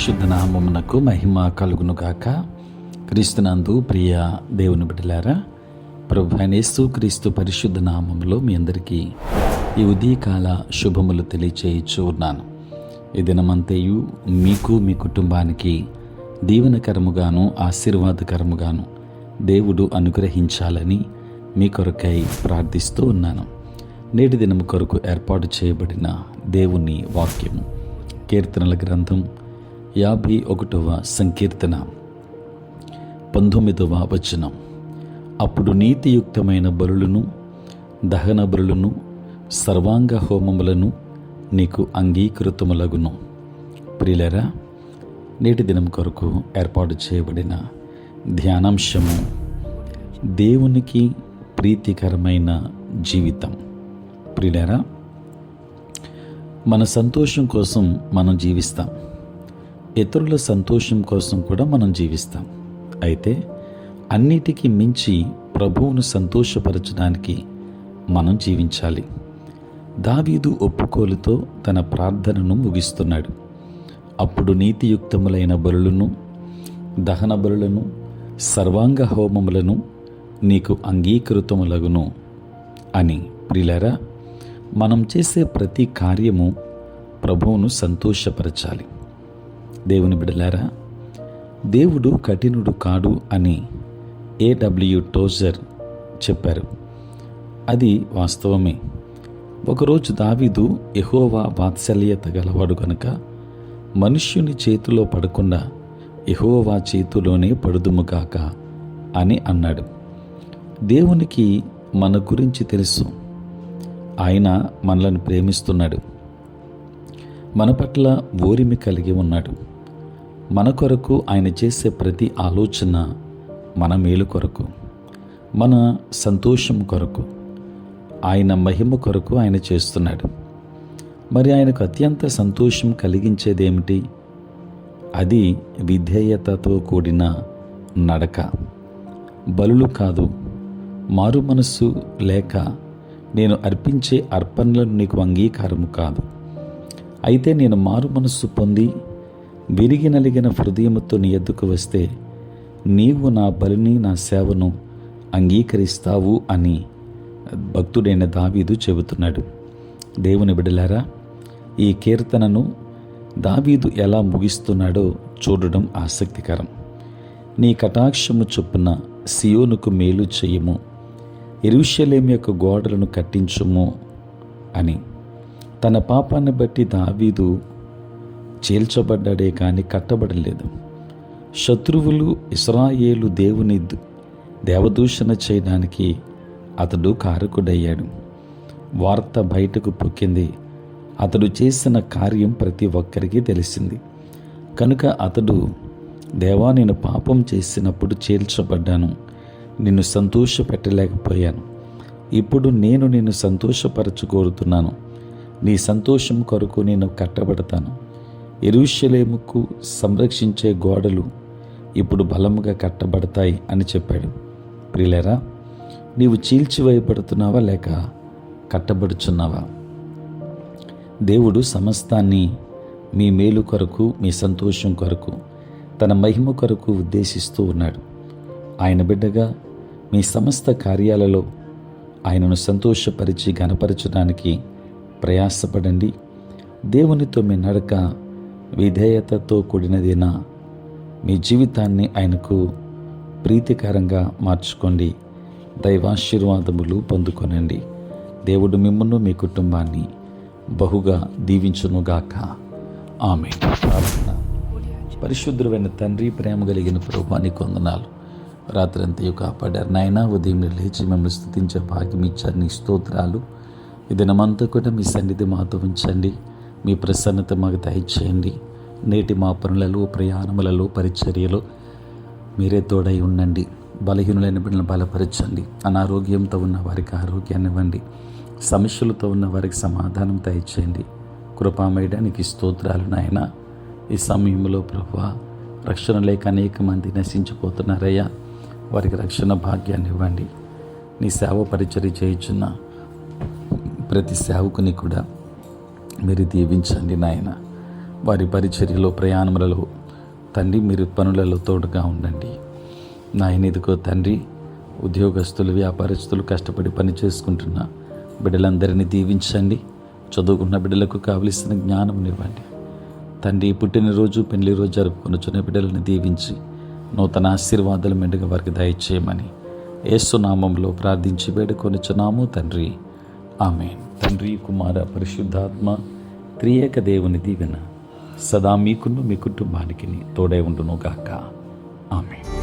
పరిశుద్ధ నామమునకు మహిమ కలుగునుగాక. క్రీస్తునందు ప్రియ దేవుని బిడ్డలారా, ప్రభువైన యేసుక్రీస్తు పరిశుద్ధ నామములో మీ అందరికీ ఈ ఉదయకాల శుభములు తెలియచేయచ్చు ఉన్నాను. ఈ దినమంతయు మీకు మీ కుటుంబానికి దీవెనకరముగాను ఆశీర్వాదకరముగాను దేవుడు అనుగ్రహించాలని మీ కొరకై ప్రార్థిస్తూ ఉన్నాను. నేటి దినము కొరకు ఏర్పాటు చేయబడిన దేవుని వాక్యము కీర్తనల గ్రంథం 51వ సంకీర్తన 19వ వచనం. అప్పుడు నీతియుక్తమైన బలులను, దహన బలులను, సర్వాంగ హోమములను నీకు అంగీకృతములగును. ప్రియులారా, నేటి దినం కొరకు ఏర్పాటు చేయబడిన ధ్యానాంశము దేవునికి ప్రీతికరమైన జీవితం. ప్రియులారా, మన సంతోషం కోసం మనం జీవిస్తాం, ఇతరుల సంతోషం కోసం కూడా మనం జీవిస్తాం. అయితే అన్నిటికీ మించి ప్రభువును సంతోషపరచడానికి మనం జీవించాలి. దావీదు ఒప్పుకోలుతో తన ప్రార్థనను ముగిస్తున్నాడు. అప్పుడు నీతియుక్తములైన బలులను, దహన బలులను, సర్వాంగ హోమములను నీకు అంగీకృతములగును అని. ప్రియులారా, మనం చేసే ప్రతి కార్యము ప్రభువును సంతోషపరచాలి. దేవుని బిడ్డలారా, దేవుడు కఠినుడు కాడు అని A.W. టోజర్ చెప్పారు. అది వాస్తవమే. ఒకరోజు దావీదు యెహోవా వాత్సల్యత గలవాడు కనుక మనుష్యుని చేతిలో పడకుండా యెహోవా చేతిలోనే పడుదుముగాక అని అన్నాడు. దేవునికి మన గురించి తెలుసు. ఆయన మనలను ప్రేమిస్తున్నాడు, మన పట్ల ఓరిమి కలిగి ఉన్నాడు. మన కొరకు ఆయన చేసే ప్రతి ఆలోచన మన మేలు కొరకు, మన సంతోషం కొరకు, ఆయన మహిమ కొరకు ఆయన చేస్తున్నాడు. మరి ఆయనకు అత్యంత సంతోషం కలిగించేదేమిటి? అది విధేయతతో కూడిన నడక. బలులు కాదు, మారు మనస్సు లేక నేను అర్పించే అర్పణలను నీకు అంగీకారము కాదు. అయితే నేను మారు మనస్సు పొంది విరిగి నలిగిన హృదయముతో నీ ఎద్దుకు వస్తే నీవు నా బలిని, నా సేవను అంగీకరిస్తావు అని భక్తుడైన దావీదు చెబుతున్నాడు. దేవుని బిడ్డలారా, ఈ కీర్తనను దావీదు ఎలా ముగిస్తున్నాడో చూడడం ఆసక్తికరం. నీ కటాక్షము చొప్పున సియోనుకు మేలు చెయ్యము, యెరూషలేము యొక్క గోడలను కట్టించుము అని. తన పాపాన్ని బట్టి దావీదు చీల్చబడ్డాడే కానీ కట్టబడలేదు. శత్రువులు ఇశ్రాయేలు దేవుని దేవదూషణ చేయడానికి అతడు కారకుడయ్యాడు. వార్త బయటకు పొక్కింది. అతడు చేసిన కార్యం ప్రతి ఒక్కరికి తెలిసింది. కనుక అతడు, దేవా, నేను పాపం చేసినప్పుడు చీల్చబడ్డాను, నిన్ను సంతోషపెట్టలేకపోయాను. ఇప్పుడు నేను నిన్ను సంతోషపరచుకోరుతున్నాను. నీ సంతోషం కొరకు నేను కట్టబడతాను. యెరూషలేముకు సంరక్షించే గోడలు ఇప్పుడు బలముగా కట్టబడతాయి అని చెప్పాడు. ప్రియులారా, నీవు చీల్చివేయబడుతున్నావా లేక కట్టబడుచున్నావా? దేవుడు సమస్తాన్ని మీ మేలు కొరకు, మీ సంతోషం కొరకు, తన మహిమ కొరకు ఉద్దేశిస్తూ ఉన్నాడు. ఆయన బిడ్డగా మీ సమస్త కార్యాలలో ఆయనను సంతోషపరిచి ఘనపరచడానికి ప్రయాసపడండి. దేవునితో మీ నడక విధేయతతో కూడినదేనా? మీ జీవితాన్ని ఆయనకు ప్రీతికరంగా మార్చుకోండి. దైవాశీర్వాదములు పొందుకొనండి. దేవుడు మిమ్మును, మీ కుటుంబాన్ని బహుగా దీవించునుగాక. ఆమేన్. ప్రార్థన. పరిశుద్ధుడైన తండ్రి, ప్రేమ కలిగిన ప్రభువా, నీకు వందనాలు. రాత్రంతయు కాపాడారు నాయనా. ఉదయం లేచి మిమ్మల్ని స్తుతించే భాగ్యం ఇచ్చారు. నీ స్తోత్రాలు. ఈ దినమంతా కూడా మీ సన్నిధి మాతో ఉంచండి. మీ ప్రసన్నత మాకు దయచేయండి. నేటి మా పనులలో, ప్రయాణములలో, పరిచర్యలో మీరే తోడై ఉండండి. బలహీనులైన బిడ్డలను బలపరచండి. అనారోగ్యంతో ఉన్న వారికి ఆరోగ్యాన్ని ఇవ్వండి. సమస్యలతో ఉన్న వారికి సమాధానం దయచేయండి. కృపామయడానికి స్తోత్రాలు నాయన. ఈ సమయంలో ప్రభువా, రక్షణ లేక అనేక మంది నశించిపోతున్నారయ్యా. వారికి రక్షణ భాగ్యాన్ని ఇవ్వండి. నీ సేవ పరిచర్య చేయుచున్న ప్రతి సేవకుని కూడా మీరు దీవించండి నాయన. వారి పరిచర్యలో, ప్రయాణములలో తండ్రి మీరు పనులలో తోడుగా ఉండండి నాయన. ఇదిగో తండ్రి, ఉద్యోగస్తులు, వ్యాపారస్తులు కష్టపడి పని చేసుకుంటున్న బిడ్డలందరినీ దీవించండి. చదువుకున్న బిడ్డలకు కావలసిన జ్ఞానంనివ్వండి తండ్రి. పుట్టినరోజు, పెళ్లి రోజు జరుపుకొనుచున్న బిడ్డలను దీవించి నూతన ఆశీర్వాదాలు మెండుగా వారికి దయచేయమని యేసు నామంలో ప్రార్థించి వేడుకొనుచున్నాము తండ్రి. ఆమేన్. తండ్రి, కుమార, పరిశుద్ధాత్మ త్రియేక దేవుని దీవెన సదా మీకును మీ కుటుంబానికి తోడై ఉండును గాక. ఆమేన్.